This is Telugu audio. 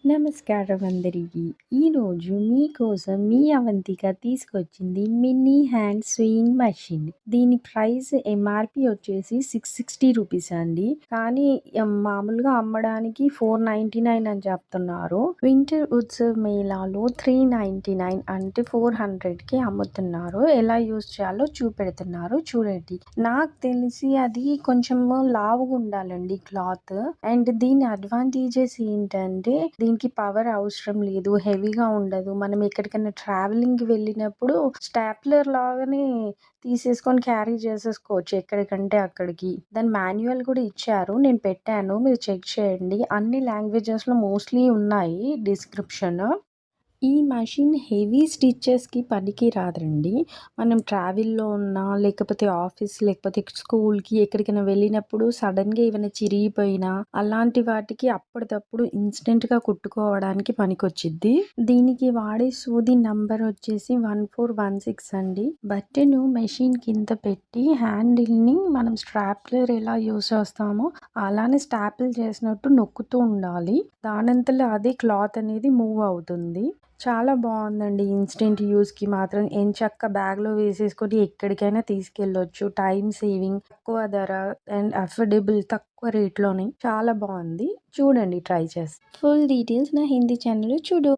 నమస్కారం అందరికీ. ఈరోజు మీకోసం మీ అవంతిక తీసుకొచ్చింది మినీ హ్యాండ్ స్వియింగ్ మెషిన్. దీని ప్రైస్ ఎంఆర్‌పి వచ్చేసి 660 రూపీస్ అండి. కానీ మామూలుగా అమ్మడానికి 499 అని చెప్తున్నారు. వింటర్ ఉత్సవ్ మేళాలో 399 అంటే 400కి అమ్ముతున్నారు. ఎలా యూజ్ చేయాలో చూపెడుతున్నారు చూడండి. నాకు తెలిసి అది కొంచెము లావుగా ఉండాలండి క్లాత్. అండ్ దీని అడ్వాంటేజెస్ ఏంటంటే దీనికి పవర్ అవసరం లేదు. హెవీగా ఉండదు. మనం ఎక్కడికైనా ట్రావెలింగ్‌కి వెళ్ళినప్పుడు స్టాప్లర్ లాగానే తీసేసుకొని క్యారీ చేసేసుకోవచ్చు ఎక్కడికంటే అక్కడికి. దాని మాన్యువల్ కూడా ఇచ్చారు. నేను పెట్టాను. మీరు చెక్ చేయండి. అన్ని లాంగ్వేజెస్‌లో మోస్ట్‌లీ ఉన్నాయి డిస్క్రిప్షన్. ఈ మషిన్ హెవీ స్టిచెస్‌కి పనికి రాదండి. మనం ట్రావెల్‌లో ఉన్నా, లేకపోతే ఆఫీస్, లేకపోతే స్కూల్‌కి ఎక్కడికైనా వెళ్ళినప్పుడు సడెన్‌గా ఏమైనా చిరిగిపోయినా, అలాంటి వాటికి అప్పటిదప్పుడు ఇన్‌స్టెంట్‌గా కుట్టుకోవడానికి పనికొచ్చిద్ది. దీనికి వాడే సూది నంబర్ వచ్చేసి 1416 అండి. బటను మెషిన్ కింద పెట్టి హ్యాండిల్‌ని మనం స్ట్రాప్లర్ ఎలా యూజ్ చేస్తామో అలానే స్టాపుల్ చేసినట్టు నొక్కుతూ ఉండాలి. దానంతట అదే క్లాత్ అనేది మూవ్ అవుతుంది. చాలా బావుందండి. ఇన్‌స్టెంట్ యూజ్‌కి మాత్రం ఎంచక్కా బ్యాగ్‌లో వేసేసుకొని ఎక్కడికైనా తీసుకెళ్ళొచ్చు. టైమ్ సేవింగ్, తక్కువ ధర అండ్ అఫోర్డబుల్ తక్కువ రేట్‌లోనే చాలా బావుంది. చూడండి ట్రై చేసి. ఫుల్ డీటెయిల్స్ నా హిందీ ఛానల్‌లో చూడు.